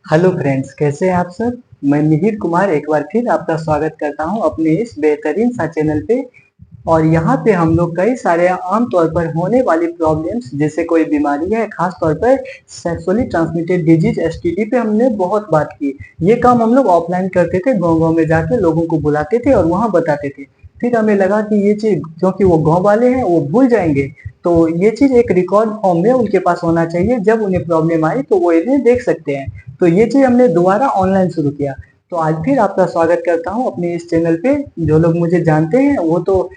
Hello friends, कैसे हैं आप सब। मैं मिहिर कुमार एक बार फिर आपका स्वागत करता हूं अपने इस बेहतरीन सा चैनल पे। और यहाँ पे हम लोग कई सारे आम तौर पर होने वाली प्रॉब्लम्स जैसे कोई बीमारी है, खास तौर पर सेक्सुअली ट्रांसमिटेड डिजीज एसटीडी पे हमने बहुत बात की। ये काम हम लोग ऑफलाइन करते थे, गांव गांव में जाके लोगों को बुलाते थे और वहाँ बताते थे। फिर हमें लगा कि ये चीज, क्योंकि वो गांव वाले हैं वो भूल जाएंगे, तो ये चीज एक रिकॉर्ड फॉर्म में उनके पास होना चाहिए। जब उन्हें प्रॉब्लम आई तो वो इन्हें देख सकते हैं। तो ये चीज हमने दोबारा ऑनलाइन शुरू किया। तो आज फिर आपका स्वागत करता हूँ अपने इस चैनल पे। जो लोग मुझे जानते हैं वो तो,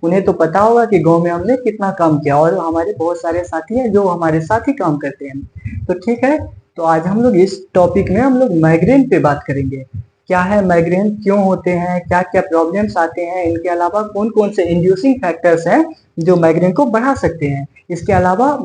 उन्हें तो पता होगा कि गांव में हमने कितना काम किया, और हमारे बहुत सारे साथी हैं जो हमारे साथ ही काम करते हैं। तो ठीक है, तो आज हम लोग इस टॉपिक में हम लोग माइग्रेन पे बात करेंगे। क्या है माइग्रेन, क्यों होते हैं, क्या क्या प्रॉब्लम्स आते हैं, इनके अलावा कौन कौन से इंड्यूसिंग फैक्टर्स हैं जो माइग्रेन को बढ़ा सकते हैं। इसके अलावा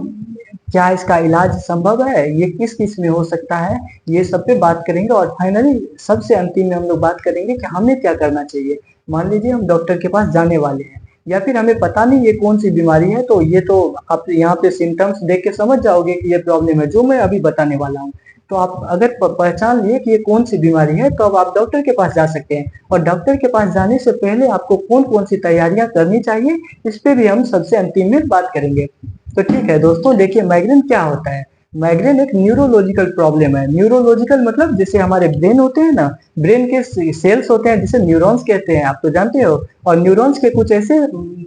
क्या इसका इलाज संभव है, ये किस किस में हो सकता है, ये सब पे बात करेंगे। और फाइनली सबसे अंतिम में हम लोग बात करेंगे कि हमें क्या करना चाहिए। मान लीजिए हम डॉक्टर के पास जाने वाले हैं, या फिर हमें पता नहीं ये कौन सी बीमारी है, तो ये तो आप यहाँ पे सिम्टम्स देख के समझ जाओगे कि ये प्रॉब्लम है जो मैं अभी बताने वाला हूँ। तो आप अगर पहचान लिए कि ये कौन सी बीमारी है, तो अब आप डॉक्टर के पास जा सकते हैं। और डॉक्टर के पास जाने से पहले आपको कौन कौन सी तैयारियां करनी चाहिए, इस पे भी हम सबसे अंतिम में बात करेंगे। तो ठीक है दोस्तों, देखिए माइग्रेन क्या होता है। माइग्रेन एक न्यूरोलॉजिकल प्रॉब्लम है। न्यूरोलॉजिकल मतलब जैसे हमारे ब्रेन होते हैं ना, ब्रेन के सेल्स होते हैं जिसे न्यूरॉन्स कहते हैं, आप तो जानते हो। और न्यूरॉन्स के कुछ ऐसे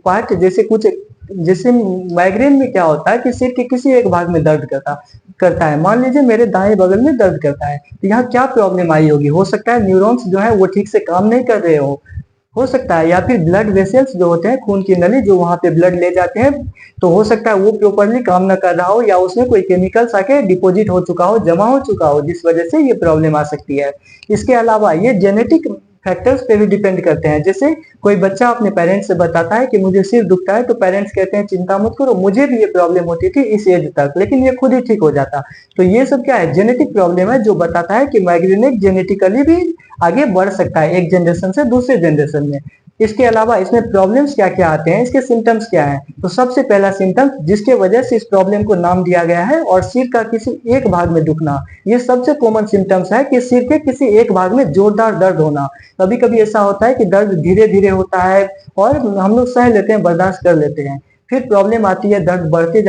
पार्ट, जैसे कुछ, जैसे माइग्रेन में क्या होता है कि सिर के किसी एक भाग में दर्द करता करता है। मान लीजिए मेरे दाएं बगल में दर्द करता है, तो यहाँ क्या प्रॉब्लम आई होगी। हो सकता है न्यूरॉन्स जो है वो ठीक से काम नहीं कर रहे हो सकता है। या फिर ब्लड वेसल्स जो होते हैं, खून की नली जो वहां पे ब्लड ले जाते हैं, तो हो सकता है वो प्रॉपरली काम न कर रहा हो, या उसमें कोई केमिकल्स आके डिपॉजिट हो चुका हो, जमा हो चुका हो, जिस वजह से ये प्रॉब्लम आ सकती है। इसके अलावा ये जेनेटिक फैक्टर्स पे भी डिपेंड करते हैं। जैसे कोई बच्चा अपने पेरेंट्स से बताता है कि मुझे सिर दुखता है, तो पेरेंट्स कहते हैं चिंता मत करो, मुझे भी ये प्रॉब्लम होती थी इस एज तक, लेकिन ये खुद ही ठीक हो जाता। तो ये सब क्या है, जेनेटिक प्रॉब्लम है जो बताता है कि माइग्रेन एक जेनेटिकली भी आगे बढ़ सकता है, एक जनरेशन से दूसरे जनरेशन में। इसके अलावा इसमें प्रॉब्लम्स क्या क्या आते हैं, इसके सिम्टम्स क्या हैं। तो सबसे पहला सिम्टम जिसके वजह से इस प्रॉब्लम को नाम दिया गया है, और सिर का किसी एक भाग में दुखना। ये सबसे कॉमन सिम्टम्स है कि सिर के किसी एक भाग में जोरदार दर्द होना। कभी कभी ऐसा होता है कि दर्द धीरे धीरे होता है और हम लोग सह लेते हैं, बर्दाश्त कर लेते हैं। फिर प्रॉब्लम आती है, दर्द बढ़ते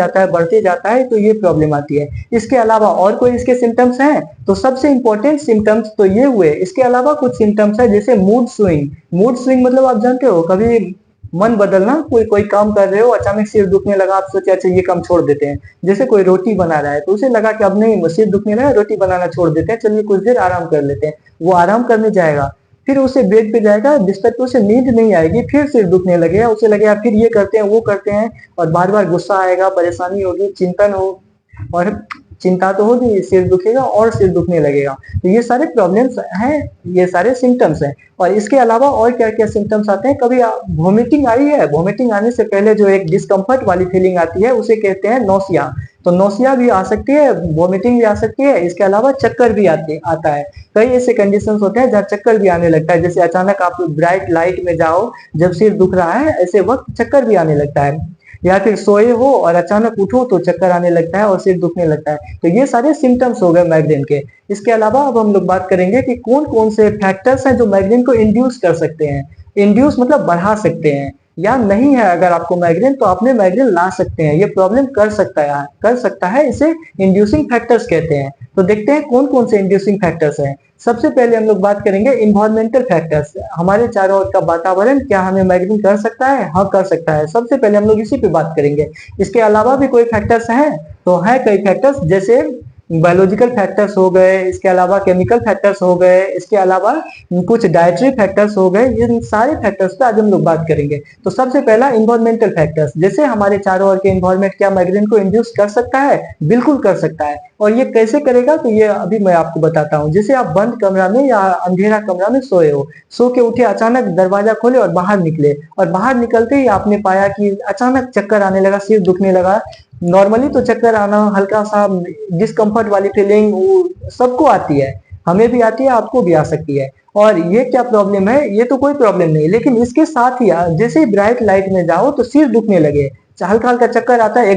जाता है, तो ये प्रॉब्लम आती है। इसके अलावा और कोई इसके सिम्टम्स हैं, तो सबसे इंपॉर्टेंट सिम्टम्स तो ये हुए। इसके अलावा कुछ सिम्टम्स है जैसे मूड स्विंग। मूड स्विंग मतलब आप जानते हो, कभी मन बदलना, कोई कोई काम कर रहे हो, अचानक सिर दुखने लगा, आप सोचे अच्छा ये काम छोड़ देते हैं। जैसे कोई रोटी बना रहा है, तो उसे लगा कि अब नहीं, सिर दुखने लगा, रोटी बनाना छोड़ देते हैं, चलिए कुछ देर आराम कर लेते हैं। वो आराम करने जाएगा, फिर उसे बेड पे जाएगा, बिस्तर पे, उसे नींद नहीं आएगी, फिर सिर दुखने लगेगा, उसे लगेगा फिर ये करते हैं वो करते हैं, और बार बार गुस्सा आएगा, परेशानी होगी, चिंतन हो, और चिंता तो होगी, सिर दुखेगा और सिर दुखने लगेगा। तो ये सारे प्रॉब्लम्स हैं, ये सारे सिम्टम्स हैं। और इसके अलावा और क्या क्या सिम्टम्स आते हैं, कभी वोमिटिंग आई है, वोमिटिंग आने से पहले जो एक डिस्कम्फर्ट वाली फीलिंग आती है उसे कहते हैं नौसिया। तो नौसिया भी आ सकती है, वोमिटिंग भी आ सकती है। इसके अलावा चक्कर भी आता है। कई ऐसे कंडीशंस होते हैं जहाँ चक्कर भी आने लगता है, जैसे अचानक आप ब्राइट लाइट में जाओ, जब सिर दुख रहा है, ऐसे वक्त चक्कर भी आने लगता है। या फिर सोए हो और अचानक उठो तो चक्कर आने लगता है और सिर दुखने लगता है। तो ये सारे सिम्टम्स हो गए माइग्रेन के। इसके अलावा अब हम लोग बात करेंगे कि कौन कौन से फैक्टर्स हैं जो माइग्रेन को इंड्यूस कर सकते हैं। इंड्यूस मतलब बढ़ा सकते हैं, या नहीं है अगर आपको माइग्रेन, तो आपने माइग्रेन ला सकते हैं, ये प्रॉब्लम कर सकता है, इसे इंड्यूसिंग फैक्टर्स कहते हैं। तो देखते हैं कौन कौन से इंड्यूसिंग फैक्टर्स हैं। सबसे पहले हम लोग बात करेंगे इन्वायरमेंटल फैक्टर्स। हमारे चारों ओर का वातावरण क्या हमें माइग्रेन कर सकता है? हाँ, कर सकता है। सबसे पहले हम लोग इसी पे बात करेंगे। इसके अलावा भी कोई फैक्टर्स हैं, तो है कई फैक्टर्स, जैसे बायोलॉजिकल फैक्टर्स हो गए, इसके अलावा केमिकल फैक्टर्स हो गए, इसके अलावा कुछ डाइटरी फैक्टर्स हो गए। इन सारे फैक्टर्स पे आज हम लोग बात करेंगे। तो सबसे पहला इन्वायरमेंटल फैक्टर्स, जैसे हमारे चारों ओर के इन्वायरमेंट क्या माइग्रेन को इंड्यूस कर सकता है? बिल्कुल कर सकता है। और ये कैसे करेगा, तो ये अभी मैं आपको बताता हूँ। जैसे आप बंद कमरा में या अंधेरा कमरा में सोए हो, सो के उठे, अचानक दरवाजा खोले और बाहर निकले, और बाहर निकलते ही आपने पाया कि अचानक चक्कर आने लगा, सिर दुखने लगा। नॉर्मली तो चक्कर आना, हल्का सा डिस्कम्फर्ट वाली फीलिंग सबको आती है, हमें भी आती है, आपको भी आ सकती है। और ये क्या प्रॉब्लम है, ये तो कोई प्रॉब्लम नहीं, लेकिन इसके साथ ही जैसे ही ब्राइट लाइट में जाओ तो सिर दुखने लगे, हल्का हल्का चक्कर आता है,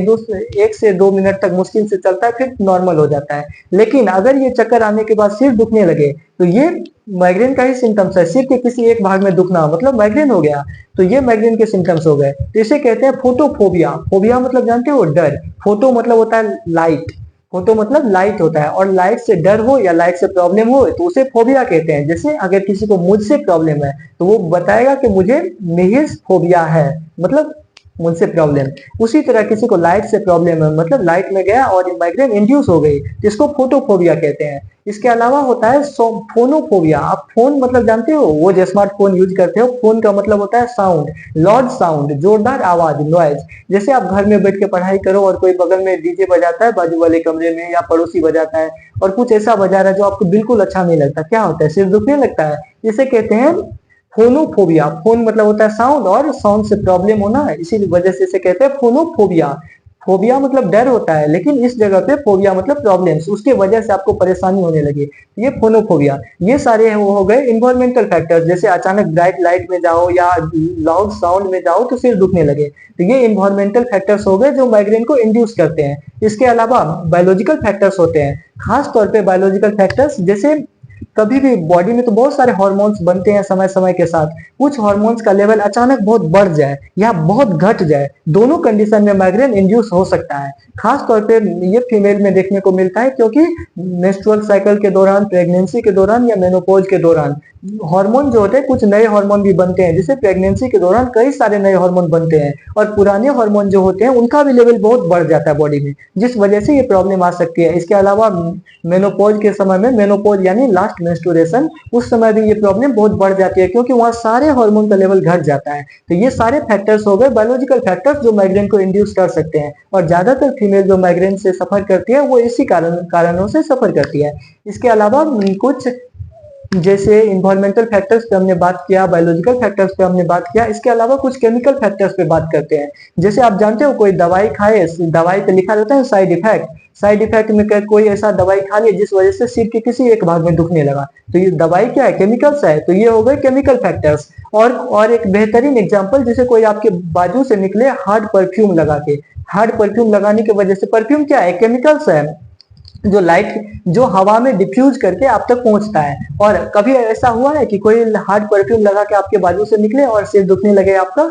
1 से 2 मिनट तक मुश्किल से चलता है, फिर नॉर्मल हो जाता है। लेकिन अगर ये चक्कर आने के बाद सिर दुखने लगे तो ये माइग्रेन का ही सिम्टम्स है। सिर के किसी एक भाग में दुखना मतलब माइग्रेन हो गया, तो ये माइग्रेन के सिम्टम्स हो गए। तो इसे कहते हैं फोटोफोबिया। फोबिया मतलब जानते हो, डर। फोटो मतलब होता है लाइट, फोटो मतलब लाइट होता है, और लाइट से डर हो या लाइट से प्रॉब्लम हो तो उसे फोबिया कहते हैं। जैसे अगर किसी को मुझसे प्रॉब्लम है तो वो बताएगा कि मुझे मिहिर फोबिया है, मतलब मुझसे प्रॉब्लम। उसी तरह किसी को लाइट से प्रॉब्लम है, मतलब लाइट में गया और माइग्रेन इंड्यूस हो गई, जिसको फोटोफोबिया कहते हैं। इसके अलावा होता है फोनोफोबिया। आप फोन मतलब जानते हो, वो जो स्मार्टफोन यूज करते हो, फोन का मतलब होता है साउंड, लॉर्ड साउंड, जोरदार आवाज, नॉइज। जैसे आप घर में बैठ के पढ़ाई करो और कोई बगल में डीजे बजाता है बाजू वाले कमरे में, या पड़ोसी बजाता है और कुछ ऐसा बजा रहा है जो आपको बिल्कुल अच्छा नहीं लगता, क्या होता है, सिर दुखने लगता है। इसे कहते हैं फोनोफोबिया। फोन मतलब होता है साउंड, और साउंड से प्रॉब्लम होना, इसी वजह से इसे कहते हैं फोनोफोबिया। फोबिया मतलब डर होता है, लेकिन इस जगह पे फोबिया मतलब प्रॉब्लम्स, उसके वजह से आपको परेशानी होने लगी, ये फोनोफोबिया। ये सारे वो हो गए इन्वायरमेंटल फैक्टर्स। जैसे अचानक ब्राइट लाइट में जाओ या लाउड साउंड में जाओ तो सिर दुखने लगे, तो ये इन्वायरमेंटल फैक्टर्स हो गए जो माइग्रेन को इंड्यूस करते हैं। इसके अलावा बायोलॉजिकल फैक्टर्स होते हैं, खास तौर पे बायोलॉजिकल फैक्टर्स। जैसे कभी भी बॉडी में तो बहुत सारे हार्मोन्स बनते हैं समय समय के साथ, कुछ हार्मोन्स का लेवल अचानक बहुत बढ़ जाए या बहुत घट जाए, दोनों कंडीशन में माइग्रेन इंड्यूस हो सकता है। खास तौर पे ये फीमेल में देखने को मिलता है, क्योंकि मेंस्ट्रुअल साइकिल के दौरान, प्रेगनेंसी के दौरान या मेनोपॉज के दौरान हार्मोन जो होते हैं, कुछ नए हार्मोन भी बनते हैं। जैसे प्रेगनेंसी के दौरान कई सारे नए हार्मोन बनते हैं, और पुराने हार्मोन जो होते हैं उनका भी लेवल बहुत बढ़ जाता है बॉडी में, जिस वजह से ये प्रॉब्लम आ सकती है। इसके अलावा मेनोपॉज के समय में, मेनोपॉज यानी लास्ट मेंस्ट्रुएशन, उस समय भी ये प्रॉब्लम बहुत बढ़ जाती है, क्योंकि वहाँ सारे हार्मोन का लेवल घट जाता है। तो ये सारे फैक्टर्स हो गए बायोलॉजिकल फैक्टर्स जो माइग्रेन को इंड्यूस कर सकते हैं, और ज्यादातर फीमेल जो माइग्रेन से सफर करती है वो इसी कारणों से सफर करती है। इसके अलावा कुछ जैसे इन्वायरमेंटल फैक्टर्स पे हमने बात किया, बायोलॉजिकल फैक्टर्स पे हमने बात किया, इसके अलावा कुछ केमिकल फैक्टर्स पे बात करते हैं। जैसे आप जानते हो, कोई दवाई खाए, दवाई पे लिखा रहता है साइड इफेक्ट, साइड इफेक्ट में कोई ऐसा दवाई खा लिया जिस वजह से सिर के किसी एक भाग में दुखने लगा, तो ये दवाई क्या है, केमिकल्स है, तो ये हो गए केमिकल फैक्टर्स। और एक बेहतरीन एग्जांपल, जैसे कोई आपके बाजू से निकले हार्ड परफ्यूम लगा के, हार्ड परफ्यूम लगाने की वजह से, परफ्यूम क्या है, केमिकल्स है, जो लाइट जो हवा में डिफ्यूज करके आप तक पहुंचता है। और कभी ऐसा हुआ है कि कोई हार्ड परफ्यूम लगा के आपके बाजू से निकले और सिर दुखने लगे आपका,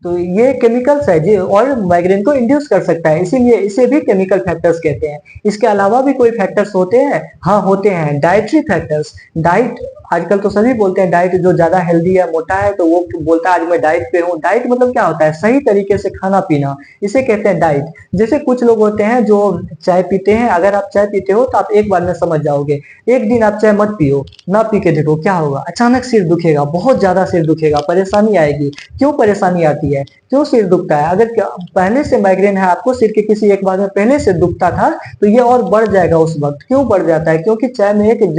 तो ये केमिकल्स है जी, और माइग्रेन को इंड्यूस कर सकता है, इसीलिए इसे भी केमिकल फैक्टर्स कहते हैं। इसके अलावा भी कोई फैक्टर्स होते हैं, हाँ होते हैं, डाइटरी फैक्टर्स। डाइट, आजकल तो सभी बोलते हैं डाइट, जो ज्यादा हेल्दी है, मोटा है, तो वो बोलता है आज मैं डाइट पे हूँ। डाइट मतलब क्या होता है, सही तरीके से खाना पीना, इसे कहते हैं डाइट। जैसे कुछ लोग होते हैं जो चाय पीते हैं, अगर आप चाय पीते हो तो आप एक बार में समझ जाओगे। एक दिन आप चाय मत पियो, ना पी के देखो क्या होगा, अचानक सिर दुखेगा, बहुत ज्यादा सिर दुखेगा, परेशानी आएगी। क्यों परेशानी आती है, क्यों सिर दुखता है? अगर पहले से माइग्रेन है आपको, सिर के किसी एक भाग में पहले से दुखता था, तो ये और बढ़ जाएगा उस वक्त। क्यों बढ़ जाता है? क्योंकि चाय में एक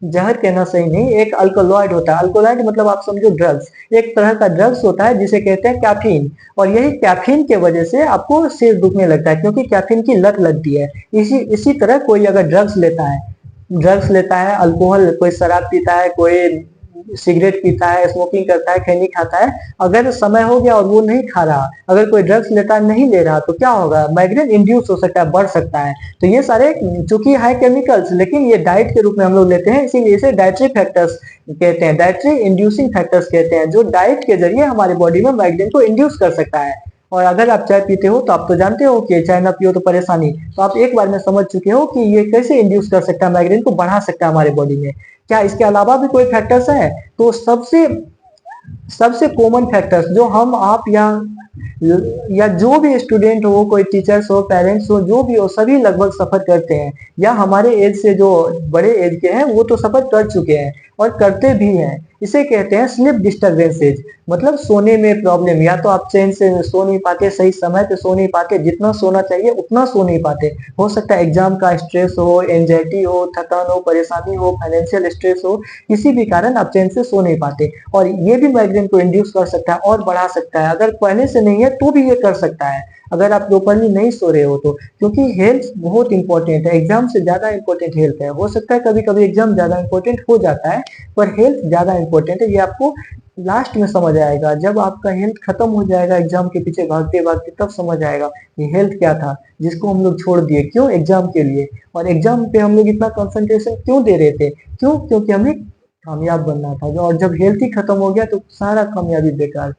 जहर कहना सही नहीं, एक अल्कोलॉइड होता है। अल्कोलॉइड मतलब आप समझो ड्रग्स, एक तरह का ड्रग्स होता है जिसे कहते हैं कैफीन, और यही कैफीन के वजह से आपको सिर दुखने लगता है, क्योंकि कैफीन की लत लगती है। इसी तरह कोई अगर ड्रग्स लेता है, अल्कोहल, कोई शराब पीता है, कोई सिगरेट पीता है, स्मोकिंग करता है, खैनी खाता है, अगर समय हो गया और वो नहीं खा रहा, अगर कोई ड्रग्स लेता है नहीं ले रहा, तो क्या होगा, माइग्रेन इंड्यूस हो सकता है, बढ़ सकता है। तो ये सारे चूंकि है केमिकल्स, लेकिन ये डाइट के रूप में हम लोग लेते हैं, इसीलिए इसे डाइटरी फैक्टर्स कहते हैं, डाइटरी इंड्यूसिंग फैक्टर्स कहते हैं, जो डाइट के जरिए हमारी बॉडी में माइग्रेन को इंड्यूस कर सकता है। और अगर आप चाय पीते हो तो आप तो जानते हो कि चाय ना पियो तो परेशानी, तो आप एक बार में समझ चुके हो कि ये कैसे इंड्यूस कर सकता है, माइग्रेन को बढ़ा सकता है हमारे बॉडी में। क्या इसके अलावा भी कोई फैक्टर्स है? तो सबसे सबसे कॉमन फैक्टर्स जो हम आप या जो भी स्टूडेंट हो, कोई टीचर्स हो, पेरेंट्स हो, जो भी हो, सभी लगभग सफर करते हैं, या हमारे एज से जो बड़े एज के हैं वो तो सफर कर चुके हैं और करते भी हैं। इसे कहते हैं स्लीप डिस्टर्बेंसेज, मतलब सोने में प्रॉब्लम, या तो आप चैन से सो नहीं पाते, सही समय पे सो नहीं पाते, जितना सोना चाहिए उतना सो नहीं पाते। हो सकता है एग्जाम का स्ट्रेस हो, एंजाइटी हो, थकान हो, परेशानी हो, फाइनेंशियल स्ट्रेस हो, किसी भी कारण आप चैन से सो नहीं पाते, और ये भी माइग्रेन को इंड्यूस कर सकता है और बढ़ा सकता है। अगर पहले से नहीं है तो भी ये कर सकता है, अगर आप प्रॉपरली नहीं सो रहे हो तो, क्योंकि हेल्थ बहुत इंपॉर्टेंट है, एग्जाम से ज्यादा इंपॉर्टेंट हेल्थ है। हो सकता है कभी कभी एग्जाम ज्यादा इंपॉर्टेंट हो जाता है, पर हेल्थ ज्यादा इंपॉर्टेंट है, ये आपको लास्ट में समझ आएगा, जब आपका हेल्थ खत्म हो जाएगा एग्जाम के पीछे भागते भागते, तब समझ आएगा कि हेल्थ क्या था जिसको हम लोग छोड़ दिए, क्यों, एग्जाम के लिए। और एग्जाम पे हम लोग इतना कंसंट्रेशन क्यों दे रहे थे, क्यों, क्योंकि हमें कामयाब बनना था। और जब हेल्थ ही खत्म हो गया तो सारा कामयाबी बेकार।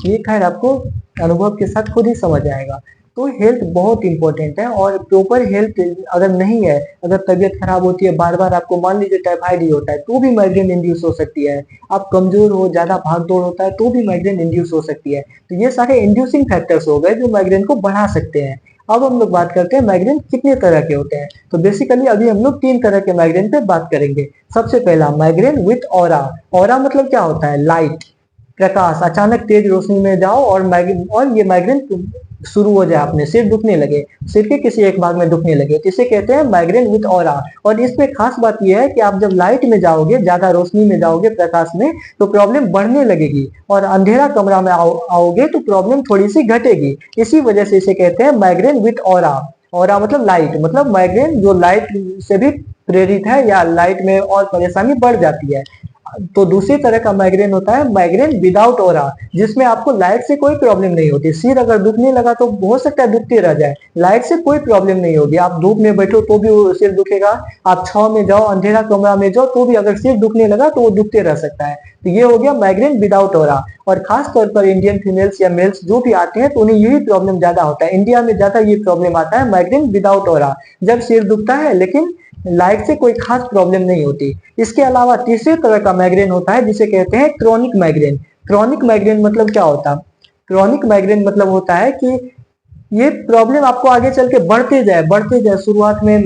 ये खैर आपको अनुभव के साथ खुद ही समझ आएगा। तो हेल्थ बहुत इंपॉर्टेंट है, और प्रॉपर हेल्थ अगर नहीं है, अगर तबीयत खराब होती है, बार बार आपको मान लीजिए टाइफाइड ही होता है, तो भी माइग्रेन इंड्यूस हो सकती है। आप कमजोर हो, ज्यादा भाग दौड़ होता है, तो भी माइग्रेन इंड्यूस हो सकती है। तो ये सारे इंड्यूसिंग फैक्टर्स हो गए जो माइग्रेन को बढ़ा सकते हैं। अब हम लोग बात करते हैं माइग्रेन कितने तरह के होते हैं। तो बेसिकली अभी हम लोग 3 तरह के माइग्रेन पे बात करेंगे। सबसे पहला माइग्रेन विथ ऑरा। ऑरा मतलब क्या होता है, लाइट, प्रकाश, अचानक तेज रोशनी में जाओ और ये माइग्रेन शुरू हो जाए, अपने सिर दुखने लगे, सिर के किसी एक भाग में दुखने लगे, तो इसे कहते हैं माइग्रेन विथ ऑरा। और इसमें खास बात यह है कि आप जब लाइट में जाओगे, ज्यादा रोशनी में जाओगे, प्रकाश में, तो प्रॉब्लम बढ़ने लगेगी, और अंधेरा कमरा में आओगे तो प्रॉब्लम थोड़ी सी घटेगी। इसी वजह से इसे कहते हैं माइग्रेन विथ ऑरा। ऑरा मतलब लाइट, मतलब माइग्रेन जो लाइट से भी प्रेरित है, या लाइट में और परेशानी बढ़ जाती है। तो दूसरी तरह का माइग्रेन होता है माइग्रेन विदाउट ऑरा, जिसमें आपको लाइट से कोई प्रॉब्लम नहीं होती। सिर अगर दुखने लगा तो हो सकता है दुखते रह जाए, लाइट से कोई प्रॉब्लम नहीं होगी। आप धूप में बैठो तो भी वो सिर दुखेगा, आप छाव में जाओ, अंधेरा कमरा में जाओ, तो भी अगर सिर दुखने लगा तो वो दुखते रह सकता है। तो ये हो गया माइग्रेन विदाउट ऑरा। और खास तौर पर इंडियन फीमेल्स या मेल्स जो भी आते हैं, तो उन्हें यही प्रॉब्लम ज्यादा होता है। इंडिया में ज्यादा ये प्रॉब्लम आता है माइग्रेन विदाउट ऑरा, जब सिर दुखता है लेकिन लाइट से कोई खास प्रॉब्लम नहीं होती। इसके अलावा तीसरे तरह का माइग्रेन होता है जिसे कहते हैं क्रॉनिक माइग्रेन। क्रॉनिक माइग्रेन मतलब क्या होता है, क्रॉनिक माइग्रेन मतलब होता है कि ये प्रॉब्लम आपको आगे चल के बढ़ते जाए। शुरुआत में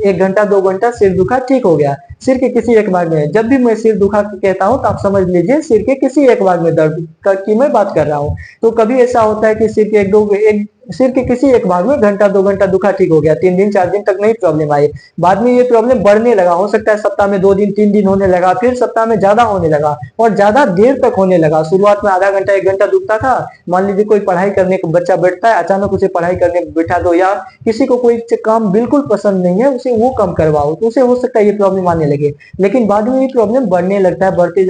1 घंटा 2 घंटा सिर दुखा, ठीक हो गया, सिर के किसी एक भाग में। जब भी मैं सिर दुखा कहता हूँ तो आप समझ लीजिए सिर के किसी एक भाग में दर्द की मैं बात कर रहा हूँ। तो कभी ऐसा होता है कि सिर के किसी एक भाग में 1 घंटा 2 घंटा दुखा, ठीक हो गया, 3 दिन 4 दिन तक नहीं प्रॉब्लम आई। बाद में ये प्रॉब्लम बढ़ने लगा, हो सकता है सप्ताह में 2 दिन 3 दिन होने लगा, फिर सप्ताह में ज्यादा होने लगा, और ज्यादा देर तक होने लगा। शुरुआत में आधा घंटा 1 घंटा दुखता था। मान लीजिए कोई पढ़ाई करने को बच्चा बैठता है, अचानक उसे पढ़ाई करने बैठा दो, या किसी को कोई काम बिल्कुल पसंद नहीं है, उसे वो काम करवाओ, तो उसे हो सकता है ये प्रॉब्लम आने लगे। लेकिन बाद में ये प्रॉब्लम बढ़ने लगता है, बढ़ते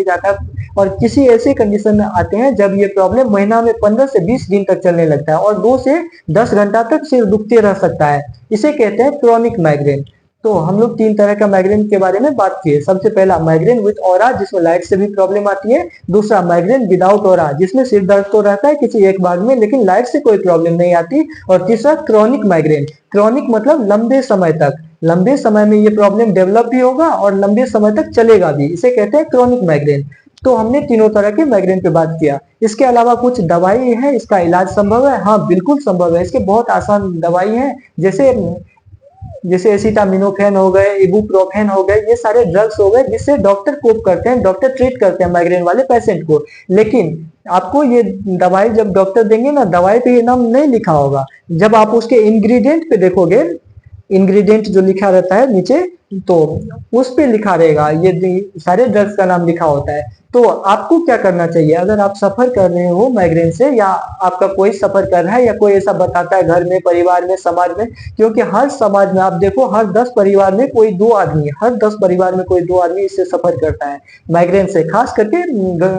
जाता है, और किसी ऐसे कंडीशन में आते हैं जब ये प्रॉब्लम महीना में 15 से 20 दिन तक चलने लगता है, और 2 से 10 घंटा तक सिर दुखते रह सकता है। इसे कहते हैं क्रॉनिक माइग्रेन। तो हम लोग 3 तरह का माइग्रेन के बारे में बात किए। सबसे पहला माइग्रेन विद ऑरा, जिसमें लाइट से भी प्रॉब्लम आती है। दूसरा माइग्रेन विदाउट ऑरा, जिसमें सिर दर्द तो रहता है किसी एक भाग में, लेकिन लाइट से कोई प्रॉब्लम नहीं आती। और तीसरा क्रॉनिक माइग्रेन। क्रॉनिक मतलब लंबे समय तक, लंबे समय में ये प्रॉब्लम डेवलप भी होगा और लंबे समय तक चलेगा भी, इसे कहते हैं क्रॉनिक माइग्रेन। तो हमने तीनों तरह के माइग्रेन पे बात किया। इसके अलावा कुछ दवाई है, इसका इलाज संभव है? हाँ, बिल्कुल संभव है। इसके बहुत आसान दवाई है, जैसे जैसे एसिटामिनोफेन हो गए, इबुप्रोफेन हो गए, ये सारे ड्रग्स हो गए जिससे डॉक्टर कोप करते हैं, डॉक्टर ट्रीट करते हैं माइग्रेन वाले पेशेंट को। लेकिन आपको ये दवाई जब डॉक्टर देंगे ना, दवाई पे ये नाम नहीं लिखा होगा। जब आप उसके इंग्रेडिएंट पे देखोगे, इंग्रेडिएंट जो लिखा रहता है नीचे, तो उस पे लिखा रहेगा, ये सारे ड्रग्स का नाम लिखा होता है। तो आपको क्या करना चाहिए, अगर आप सफर कर रहे हो माइग्रेन से, या आपका कोई सफर कर रहा है, या कोई ऐसा बताता है घर में, परिवार में, समाज में, क्योंकि हर समाज में आप देखो, हर 10 परिवार में कोई 2 आदमी, हर 10 परिवार में कोई 2 आदमी इससे सफर करता है, माइग्रेन से। खास करके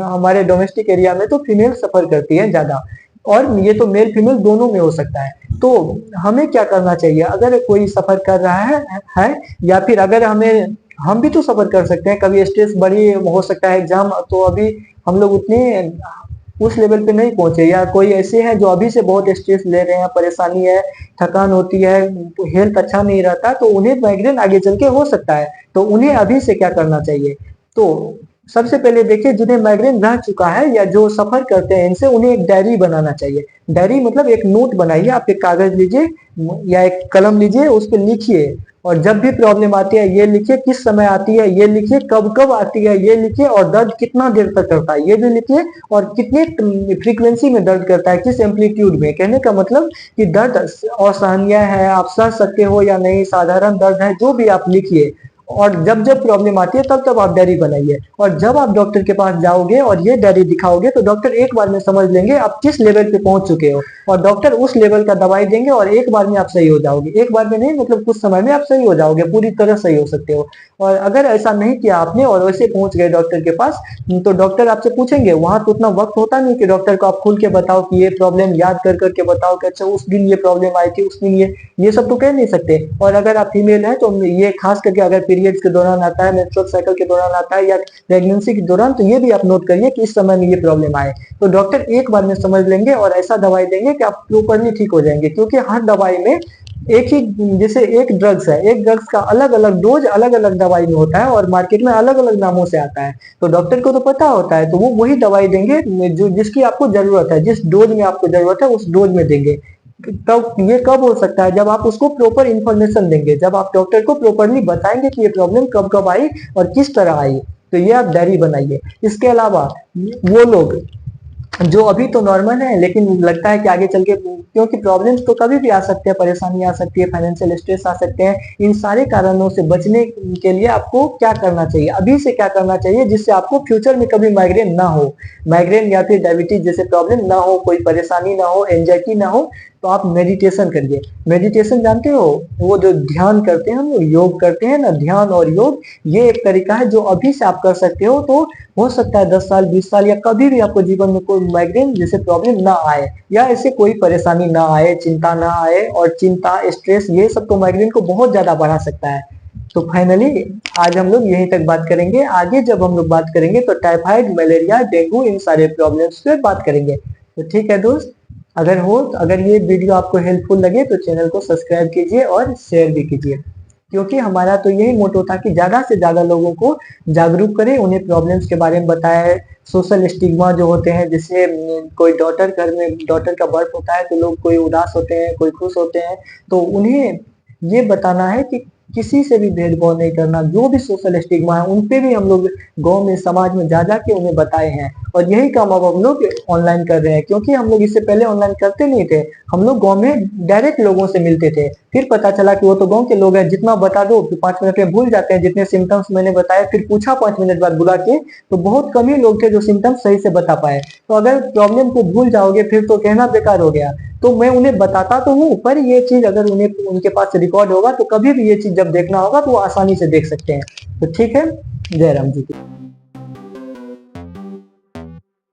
हमारे डोमेस्टिक एरिया में तो फीमेल सफर करती है ज्यादा, और ये तो मेल फीमेल दोनों में हो सकता है। तो हमें क्या करना चाहिए, अगर कोई सफर कर रहा है, या फिर अगर हम भी तो सफर कर सकते हैं, कभी स्ट्रेस बड़ी हो सकता है एग्जाम, तो अभी हम लोग उतने उस लेवल पे नहीं पहुंचे, या कोई ऐसे हैं जो अभी से बहुत स्ट्रेस ले रहे हैं, परेशानी है, थकान होती है, हेल्थ अच्छा नहीं रहता, तो उन्हें माइग्रेन आगे चल के हो सकता है। तो उन्हें अभी से क्या करना चाहिए, तो सबसे पहले देखिए, जिन्हें माइग्रेन रह चुका है या जो सफर करते हैं इनसे, उन्हें एक डायरी बनाना चाहिए। डायरी मतलब एक नोट बनाइए, आप एक कागज लीजिए या एक कलम लीजिए, उस पर लिखिए, और जब भी प्रॉब्लम आती है ये लिखिए, किस समय आती है ये लिखिए, कब कब आती है ये लिखिए, और दर्द कितना देर तक करता है ये भी लिखिए, और कितने फ्रीक्वेंसी में दर्द करता है, किस एम्पलीट्यूड में। कहने का मतलब कि दर्द असहनीय है, आप सह सकते हो या नहीं, साधारण दर्द है, जो भी आप लिखिए। और जब जब प्रॉब्लम आती है तब तब आप डायरी बनाइए, और जब आप डॉक्टर के पास जाओगे और ये डायरी दिखाओगे तो डॉक्टर एक बार में समझ लेंगे आप किस लेवल पे पहुंच चुके हो, और डॉक्टर उस लेवल का दवाई देंगे और एक बार में आप सही हो जाओगे। एक बार में नहीं, मतलब कुछ समय में आप सही हो जाओगे, पूरी तरह सही हो सकते हो। और अगर ऐसा नहीं किया आपने और वैसे पहुंच गए डॉक्टर के पास, तो डॉक्टर आपसे पूछेंगे, वहां तो उतना वक्त होता नहीं कि डॉक्टर को आप खुल के बताओ कि ये प्रॉब्लम याद कर करके बताओ कि अच्छा उस दिन ये प्रॉब्लम आई थी, उस दिन ये सब तो कह नहीं सकते। और अगर आप फीमेल हैं तो ये खास करके अगर पीरियड्स के दौरान आता है, मेंस्ट्रुअल साइकिल के दौरान आता है, या प्रेगनेंसी के दौरान, तो ये भी आप नोट करिए कि इस समय में ये प्रॉब्लम आए, तो डॉक्टर एक बार में समझ लेंगे और ऐसा दवाई देंगे कि आप प्रॉपरली ठीक हो जाएंगे। क्योंकि हर दवाई में एक ही, जैसे एक ड्रग्स है, एक ड्रग्स का अलग अलग डोज अलग अलग दवाई में होता है और मार्केट में अलग अलग नामों से आता है, तो डॉक्टर को तो पता होता है, तो वो वही दवाई देंगे जो जिसकी आपको जरूरत है, जिस डोज में आपको जरूरत है उस डोज में देंगे। तब ये कब हो सकता है, जब आप उसको प्रॉपर इन्फॉर्मेशन देंगे, जब आप डॉक्टर को प्रॉपरली बताएंगे कि ये प्रॉब्लम कब कब आई और किस तरह आई, तो ये आप डायरी बनाइए। इसके अलावा वो लोग जो अभी तो नॉर्मल है लेकिन लगता है कि आगे चल के, क्योंकि प्रॉब्लम्स तो कभी भी आ सकते हैं, परेशानी आ सकती है, फाइनेंशियल स्ट्रेस आ सकते हैं, इन सारे कारणों से बचने के लिए आपको क्या करना चाहिए, अभी से क्या करना चाहिए जिससे आपको फ्यूचर में कभी माइग्रेन ना हो, माइग्रेन या फिर डायबिटीज जैसे प्रॉब्लम ना हो, कोई परेशानी ना हो, एंजाइटी ना हो। तो आप मेडिटेशन करिए। मेडिटेशन जानते हो, वो जो ध्यान करते हैं हम लोग, योग करते हैं ना, ध्यान और योग, ये एक तरीका है जो अभी से आप कर सकते हो। तो हो सकता है 10 साल 20 साल या कभी भी आपको जीवन में कोई माइग्रेन जैसे प्रॉब्लम ना आए, या ऐसे कोई परेशानी ना आए, चिंता ना आए, और चिंता स्ट्रेस ये सब तो माइग्रेन को बहुत ज्यादा बढ़ा सकता है। तो फाइनली आज हम लोग यहीं तक बात करेंगे, आगे जब हम लोग बात करेंगे तो टाइफाइड, मलेरिया, डेंगू, इन सारे प्रॉब्लम्स पे बात करेंगे। तो ठीक है दोस्त, अगर ये वीडियो आपको हेल्पफुल लगे तो चैनल को सब्सक्राइब कीजिए और शेयर भी कीजिए, क्योंकि हमारा तो यही मोटो था कि ज्यादा से ज्यादा लोगों को जागरूक करें, उन्हें प्रॉब्लम्स के बारे में बताएं। सोशल स्टिग्मा जो होते हैं, जिससे कोई डॉटर, घर में डॉटर का बर्थ होता है तो लोग कोई उदास होते हैं, कोई खुश होते हैं, तो उन्हें ये बताना है कि किसी से भी भेदभाव नहीं करना, जो भी सोशल स्टिग्मा है उन पे भी हम लोग गांव में, समाज में जा के उन्हें बताए हैं। और यही काम अब हम लोग ऑनलाइन कर रहे हैं, क्योंकि हम लोग इससे पहले ऑनलाइन करते नहीं थे, हम लोग गांव में डायरेक्ट लोगों से मिलते थे, फिर पता चला कि वो तो गांव के लोग हैं, जितना बता दो फिर 5 मिनट में भूल जाते हैं, जितने सिम्टम्स मैंने बताए, फिर पूछा 5 मिनट बाद बुला के, तो बहुत कम ही लोग थे जो सिम्टम्स सही से बता पाए। तो अगर प्रॉब्लम को भूल जाओगे फिर तो कहना बेकार हो गया। तो मैं उन्हें बताता तो हूँ, पर ये चीज अगर उन्हें उनके पास रिकॉर्ड होगा तो कभी भी ये चीज जब देखना होगा तो वो आसानी से देख सकते हैं। तो ठीक है, जय राम जी की।